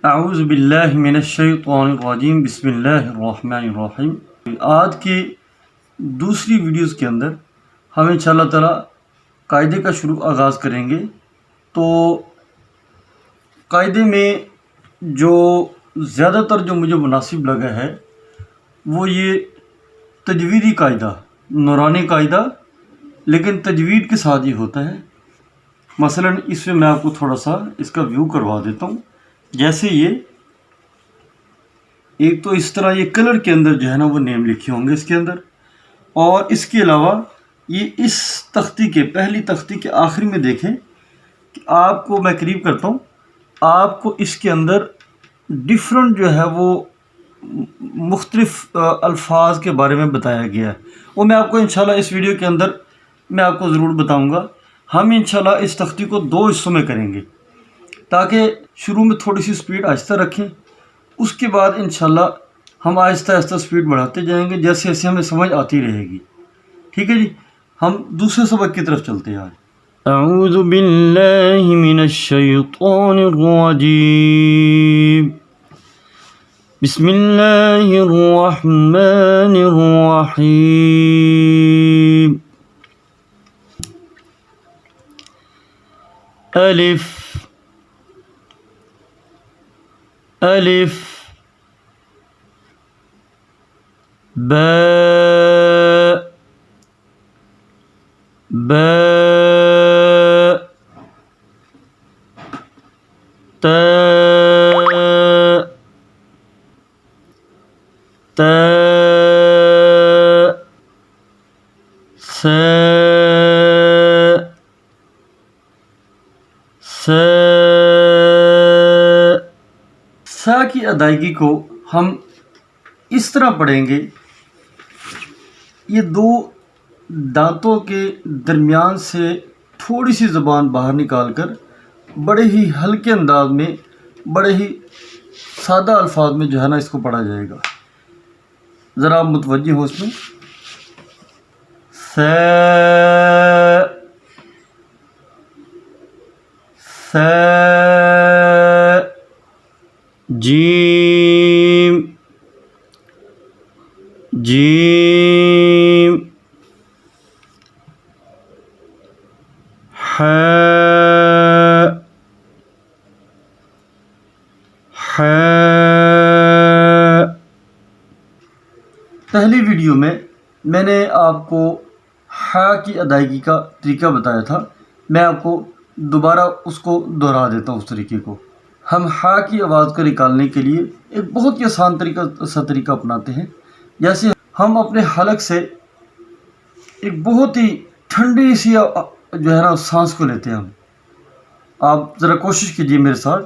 اعوذ باللہ من الشیطان الرجیم، بسم اللہ الرحمن الرحیم۔ آج کے دوسری ویڈیوز کے اندر ہم انشاءاللہ تعالی قاعدے کا آغاز کریں گے۔ تو قاعدے میں جو زیادہ تر جو مجھے مناسب لگا ہے وہ یہ تجویدی قاعدہ، نورانی قاعدہ، لیکن تجوید کے ساتھ ہی ہوتا ہے۔ مثلا اس میں آپ کو تھوڑا سا اس کا ویو کروا دیتا ہوں۔ جیسے یہ ایک تو اس طرح یہ کلر کے اندر جو ہے نا وہ نیم لکھے ہوں گے اس کے اندر، اور اس کے علاوہ یہ اس تختی کے پہلی تختی کے آخر میں دیکھیں کہ آپ کو میں قریب کرتا ہوں، آپ کو اس کے اندر ڈیفرنٹ جو ہے وہ مختلف الفاظ کے بارے میں بتایا گیا ہے۔ وہ میں آپ کو انشاءاللہ اس ویڈیو کے اندر میں آپ کو ضرور بتاؤں گا۔ ہم انشاءاللہ اس تختی کو 2 حصوں میں کریں گے، تاکہ شروع میں تھوڑی سی سپیڈ آہستہ رکھیں، اس کے بعد انشاءاللہ ہم آہستہ آہستہ سپیڈ بڑھاتے جائیں گے جیسے جیسے ہمیں سمجھ آتی رہے گی۔ ٹھیک ہے جی، ہم دوسرے سبق کی طرف چلتے ہیں۔ اعوذ باللہ من الشیطان الرجیم، بسم اللہ الرحمن الرحیم۔ الف الف باء باء تاء تاء ساء ساء۔ سا کی ادائیگی کو ہم اس طرح پڑھیں گے، یہ 2 دانتوں کے درمیان سے تھوڑی سی زبان باہر نکال کر بڑے ہی ہلکے انداز میں، بڑے ہی سادہ الفاظ میں جو ہے نا اس کو پڑھا جائے گا۔ ذرا آپ متوجہ ہو اس میں۔ سا سا جیم جیم حاء حاء۔ پہلی ویڈیو میں نے آپ کو حاء کی ادائیگی کا طریقہ بتایا تھا، میں آپ کو دوبارہ اس کو دہرا دیتا ہوں۔ اس طریقے کو ہم حاء کی آواز کو نکالنے کے لیے ایک بہت ہی آسان طریقہ اپناتے ہیں۔ جیسے ہم اپنے حلق سے ایک بہت ہی ٹھنڈی سی جو ہے نا سانس کو لیتے ہیں ہم۔ آپ ذرا کوشش کیجیے میرے ساتھ۔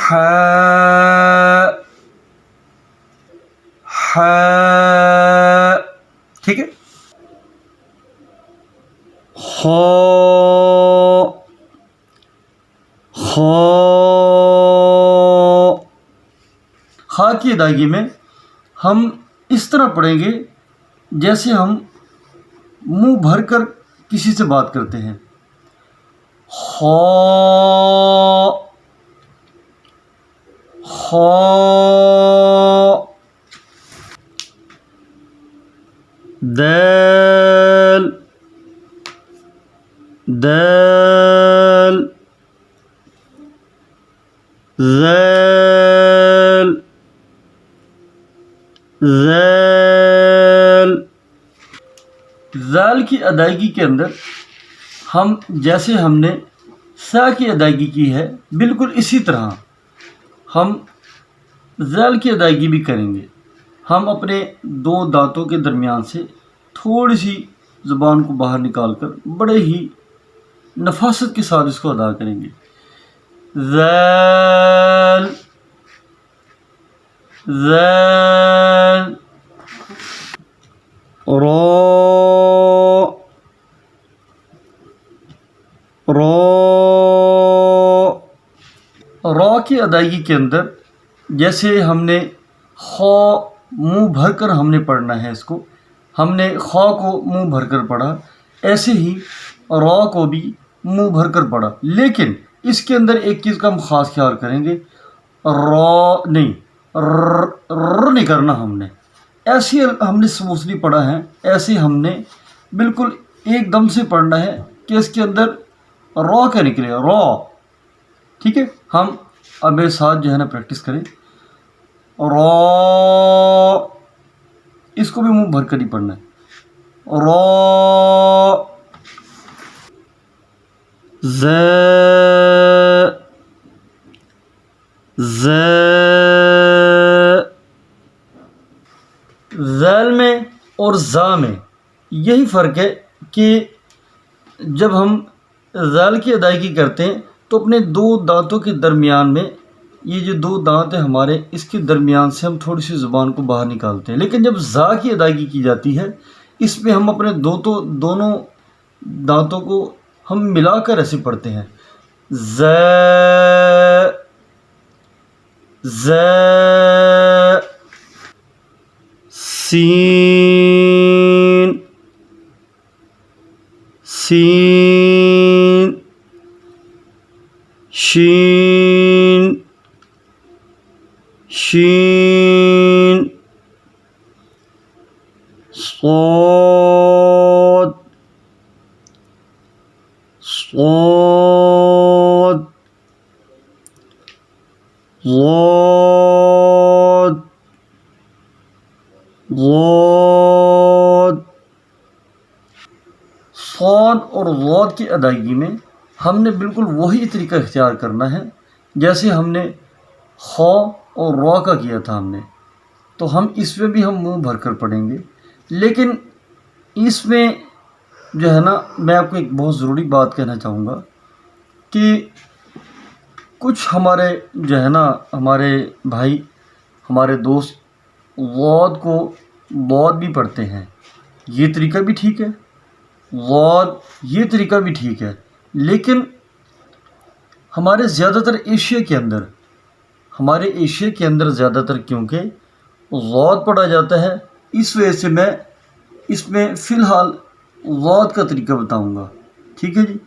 حاء حاء، ٹھیک ہے۔ خاء خاء۔ خاء کی ادائیگی میں ہم اس طرح پڑھیں گے جیسے ہم منہ بھر کر کسی سے بات کرتے ہیں۔ خاء خاء۔ دال دال ذال ذال۔ ذال کی ادائیگی کے اندر ہم جیسے ہم نے سا کی ادائیگی کی ہے، بالکل اسی طرح ہم ذال کی ادائیگی بھی کریں گے۔ ہم اپنے 2 دانتوں کے درمیان سے تھوڑی سی زبان کو باہر نکال کر بڑے ہی نفاست کے ساتھ اس کو ادا کریں گے۔ ذال ذال۔ را را۔ را کی ادائیگی کے اندر جیسے ہم نے خا منہ بھر کر ہم نے پڑھنا ہے اس کو. ہم نے خا کو منہ بھر کر پڑھا، ایسے ہی را کو بھی منہ بھر کر پڑھا. لیکن اس کے اندر ایک چیز کا ہم خاص خیال کریں گے، را نہیں، ر نہیں کرنا. ہم نے ایسے ہم نے سموسلی پڑھا ہے، ایسے ہم نے بالکل ایک دم سے پڑھنا ہے کہ اس کے اندر را کا نکلے، را. ٹھیک ہے، ہم اب ساتھ جو ہے نا پریکٹس کریں. را، اس کو بھی منہ بھر کر ہی پڑھنا ہے. را، ز، ز، ذیل میں اور زا میں یہی فرق ہے کہ جب ہم ذیل کی ادائیگی کرتے ہیں تو اپنے دو دانتوں کے درمیان میں، یہ جو دو دانت ہیں ہمارے، اس کے درمیان سے ہم تھوڑی سی زبان کو باہر نکالتے ہیں. لیکن جب زا کی ادائیگی کی جاتی ہے، اس میں ہم اپنے دونوں دانتوں کو ہم ملا کر ایسے پڑھتے ہیں. ز، ز، سین، سین، شین، شین، صاد، صاد، ضاد، ضاد. صاد اور ضاد کی ادائیگی میں ہم نے بالکل وہی طریقہ اختیار کرنا ہے جیسے ہم نے خا اور را کا کیا تھا. ہم نے تو ہم اس میں بھی ہم منہ بھر کر پڑھیں گے. لیکن اس میں جو ہے نا، میں آپ کو ایک بہت ضروری بات کہنا چاہوں گا کہ کچھ ہمارے جو ہے نا، ہمارے بھائی، ہمارے دوست ضاد کو ضاد بھی پڑھتے ہیں. یہ طریقہ بھی ٹھیک ہے، ضاد یہ طریقہ بھی ٹھیک ہے. لیکن ہمارے زیادہ تر ایشیا کے اندر زیادہ تر کیونکہ ضاد پڑھا جاتا ہے، اس وجہ سے میں اس میں فی الحال ضاد کا طریقہ بتاؤں گا. ٹھیک ہے جی.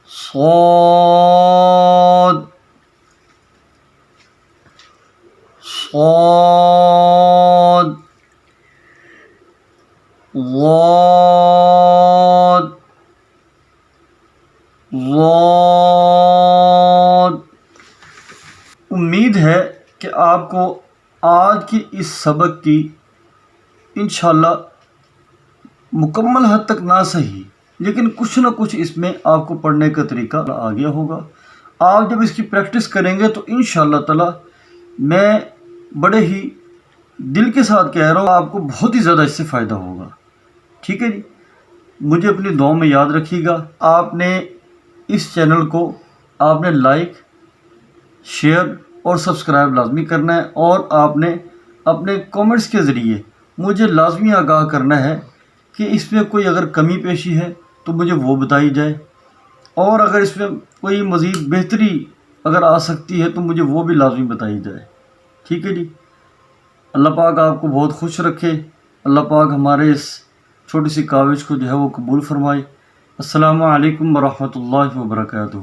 صاد، صاد، ضاد، ضاد. امید ہے کہ آپ کو آج کے اس سبق کی انشاءاللہ مکمل حد تک نہ صحیح لیکن کچھ نہ کچھ اس میں آپ کو پڑھنے کا طریقہ آ گیا ہوگا. آپ جب اس کی پریکٹس کریں گے تو انشاءاللہ تعالی، میں بڑے ہی دل کے ساتھ کہہ رہا ہوں، آپ کو بہت ہی زیادہ اس سے فائدہ ہوگا. ٹھیک ہے جی. مجھے اپنی دعاؤں میں یاد رکھیے گا. آپ نے اس چینل کو آپ نے لائک، شیئر اور سبسکرائب لازمی کرنا ہے، اور آپ نے اپنے کومنٹس کے ذریعے مجھے لازمی آگاہ کرنا ہے کہ اس میں کوئی اگر کمی پیشی ہے تو مجھے وہ بتائی جائے، اور اگر اس میں کوئی مزید بہتری اگر آ سکتی ہے تو مجھے وہ بھی لازمی بتائی جائے. ٹھیک ہے جی. اللہ پاک آپ کو بہت خوش رکھے. اللہ پاک ہمارے اس چھوٹی سی کاوش کو جو ہے وہ قبول فرمائے. السلام علیکم ورحمۃ اللہ وبرکاتہ.